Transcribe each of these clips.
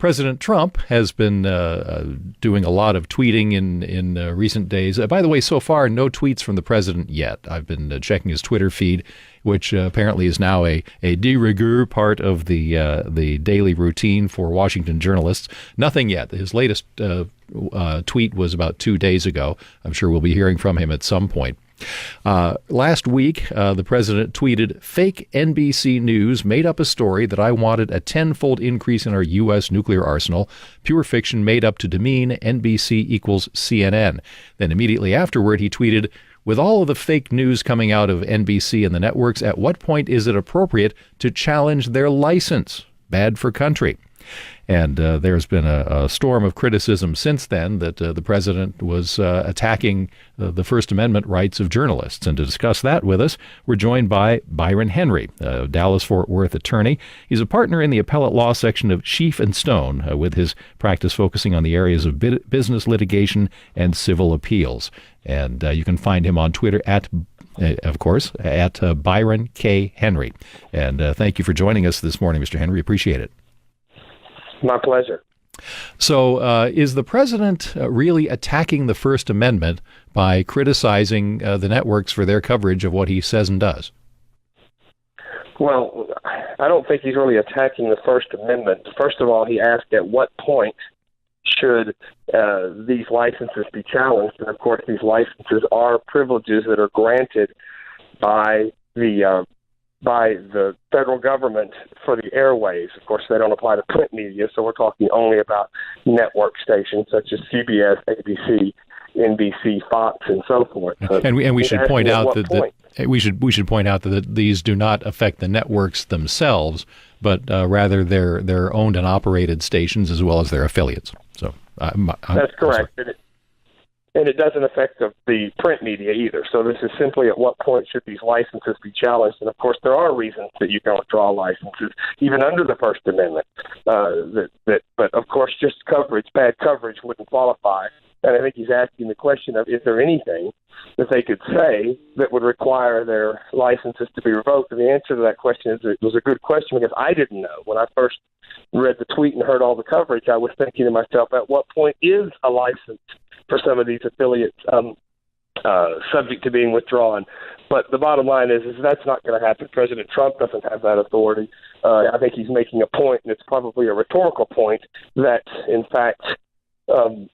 President Trump has been doing a lot of tweeting in recent days. By the way, so far, no tweets from the president yet. I've been checking his Twitter feed, which apparently is now a de rigueur part of the daily routine for Washington journalists. Nothing yet. His latest tweet was about 2 days ago. I'm sure we'll be hearing from him at some point. Last week, the president tweeted, "Fake NBC News made up a story that I wanted a tenfold increase in our U.S. nuclear arsenal. Pure fiction made up to demean NBC equals CNN." Then immediately afterward, he tweeted, "With all of the fake news coming out of NBC and the networks, at what point is it appropriate to challenge their license? Bad for country." And there's been a storm of criticism since then that the president was attacking the First Amendment rights of journalists. And to discuss that with us, we're joined by Byron Henry, a Dallas-Fort Worth attorney. He's a partner in the appellate law section of Scheef and Stone, with his practice focusing on the areas of business litigation and civil appeals. And you can find him on Twitter at Byron K. Henry. And thank you for joining us this morning, Mr. Henry. Appreciate it. My pleasure. So is the president really attacking the First Amendment by criticizing the networks for their coverage of what he says and does? Well, I don't think he's really attacking the First Amendment. First of all, he asked at what point should these licenses be challenged. And, of course, these licenses are privileges that are granted by the federal government for the airwaves. Of course, they don't apply to print media, so we're talking only about network stations such as CBS, ABC, NBC, Fox, and so forth. And we should point out that we should point out that these do not affect the networks themselves, but rather their owned and operated stations as well as their affiliates. So that's correct. And it doesn't affect the print media either. So this is simply at what point should these licenses be challenged. And, of course, there are reasons that you can withdraw licenses, even under the First Amendment. But, of course, just bad coverage wouldn't qualify. And I think he's asking the question of, is there anything that they could say that would require their licenses to be revoked? And the answer to that question is it was a good question because I didn't know. When I first read the tweet and heard all the coverage, I was thinking to myself, at what point is a license for some of these affiliates subject to being withdrawn? But the bottom line is that's not going to happen. President Trump doesn't have that authority. I think he's making a point, and it's probably a rhetorical point, that, in fact,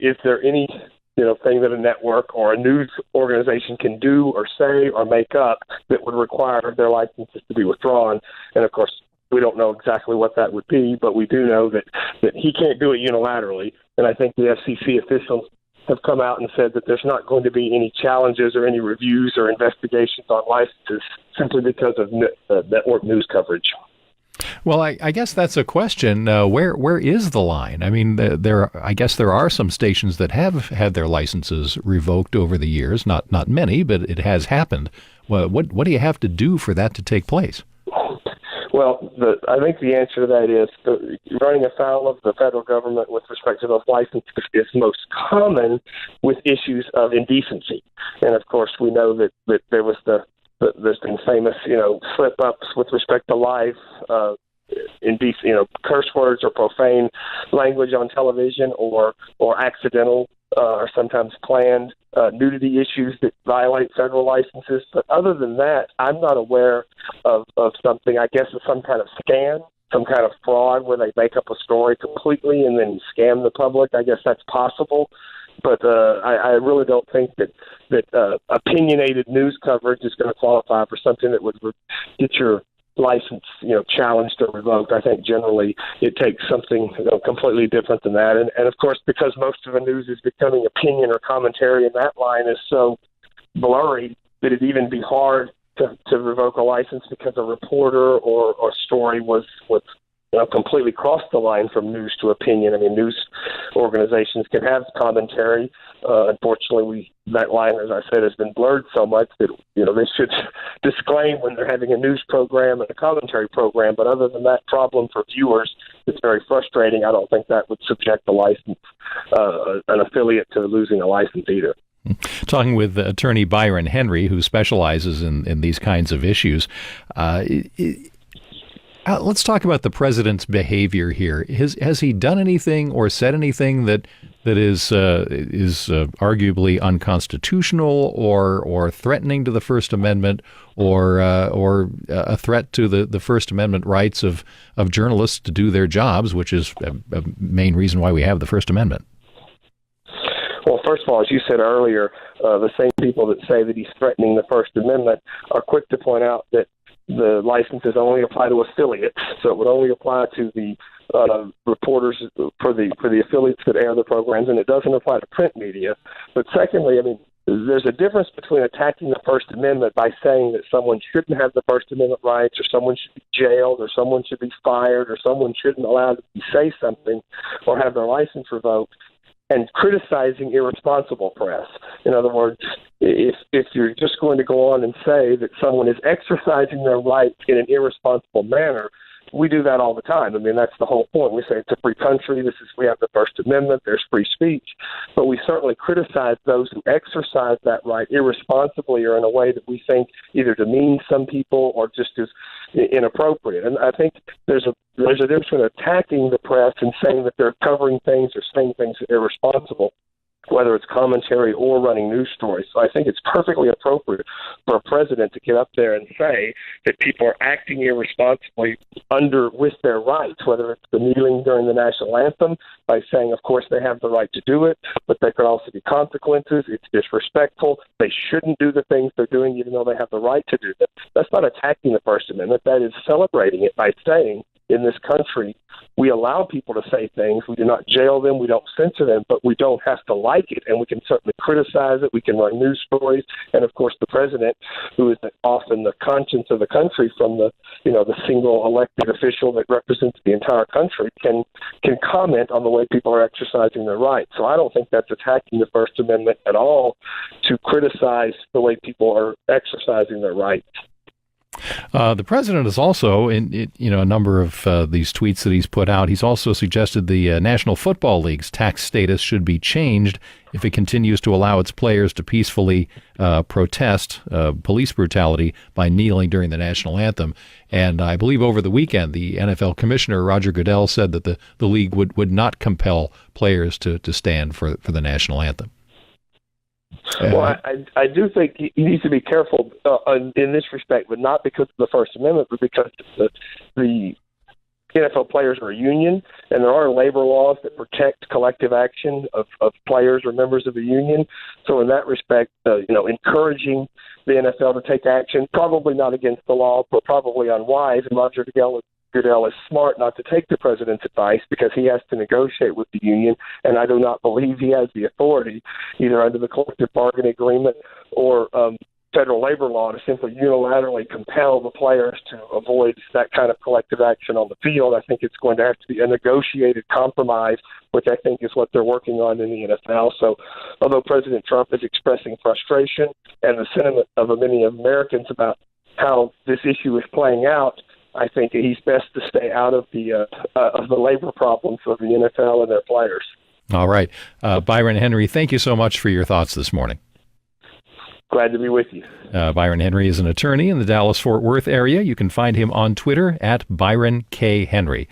is there any thing that a network or a news organization can do or say or make up that would require their licenses to be withdrawn? And, of course, we don't know exactly what that would be, but we do know that he can't do it unilaterally. And I think the FCC officials have come out and said that there's not going to be any challenges or any reviews or investigations on licenses simply because of network news coverage. Well, I guess that's a question. Where is the line? I mean, I guess there are some stations that have had their licenses revoked over the years. Not many, but it has happened. What do you have to do for that to take place? Well, I think the answer to that is running afoul of the federal government with respect to those licenses is most common with issues of indecency. And, of course, we know that there was there's been famous, slip-ups with respect to live indecent, curse words or profane language on television or accidental or sometimes planned nudity issues that violate federal licenses. But other than that, I'm not aware of something, I guess, of some kind of scam, some kind of fraud where they make up a story completely and then scam the public. I guess that's possible. But I really don't think that opinionated news coverage is going to qualify for something that would get your license, challenged or revoked. I think generally it takes something completely different than that. And of course, because most of the news is becoming opinion or commentary, and that line is so blurry that it'd even be hard to revoke a license because a reporter or story was completely crossed the line from news to opinion. I mean, news organizations can have commentary. Unfortunately, that line, as I said, has been blurred so much that, they should disclaim when they're having a news program and a commentary program. But other than that problem for viewers, it's very frustrating. I don't think that would subject an affiliate to losing a license either. Talking with attorney Byron Henry, who specializes in these kinds of issues. Let's talk about the president's behavior here. Has he done anything or said anything that is arguably unconstitutional or threatening to the First Amendment or a threat to the First Amendment rights of journalists to do their jobs, which is a main reason why we have the First Amendment? Well, first of all, as you said earlier, the same people that say that he's threatening the First Amendment are quick to point out that the licenses only apply to affiliates, so it would only apply to the reporters for the affiliates that air the programs, and it doesn't apply to print media. But secondly, I mean, there's a difference between attacking the First Amendment by saying that someone shouldn't have the First Amendment rights, or someone should be jailed, or someone should be fired, or someone shouldn't allow to say something or have their license revoked, and criticizing irresponsible press. In other words, if you're just going to go on and say that someone is exercising their rights in an irresponsible manner, we do that all the time. I mean, that's the whole point. We say it's a free country. We have the First Amendment. There's free speech. But we certainly criticize those who exercise that right irresponsibly or in a way that we think either demeans some people or just is inappropriate. And I think there's a difference between attacking the press and saying that they're covering things or saying things that are irresponsible, whether it's commentary or running news stories. So I think it's perfectly appropriate for a president to get up there and say that people are acting irresponsibly with their rights, whether it's the kneeling during the national anthem by saying, of course, they have the right to do it, but there could also be consequences. It's disrespectful. They shouldn't do the things they're doing, even though they have the right to do them. That's not attacking the First Amendment. That is celebrating it by saying, in this country, we allow people to say things. We do not jail them. We don't censor them, but we don't have to like it. And we can certainly criticize it. We can run news stories. And, of course, the president, who is often the conscience of the country from the single elected official that represents the entire country, can comment on the way people are exercising their rights. So I don't think that's attacking the First Amendment at all to criticize the way people are exercising their rights. The president has also, in a number of these tweets that he's put out, he's also suggested the National Football League's tax status should be changed if it continues to allow its players to peacefully protest police brutality by kneeling during the national anthem. And I believe over the weekend, the NFL commissioner, Roger Goodell, said that the league would not compel players to stand for the national anthem. Well, I do think he needs to be careful in this respect, but not because of the First Amendment, but because the NFL players are a union, and there are labor laws that protect collective action of players or members of the union. So in that respect, encouraging the NFL to take action, probably not against the law, but probably unwise. And Roger Goodell is smart not to take the president's advice because he has to negotiate with the union, and I do not believe he has the authority, either under the collective bargaining agreement or federal labor law, to simply unilaterally compel the players to avoid that kind of collective action on the field. I think it's going to have to be a negotiated compromise, which I think is what they're working on in the NFL. So although President Trump is expressing frustration and the sentiment of many Americans about how this issue is playing out, I think he's best to stay out of the labor problems of the NFL and their players. All right. Byron Henry, thank you so much for your thoughts this morning. Glad to be with you. Byron Henry is an attorney in the Dallas-Fort Worth area. You can find him on Twitter at Byron K. Henry.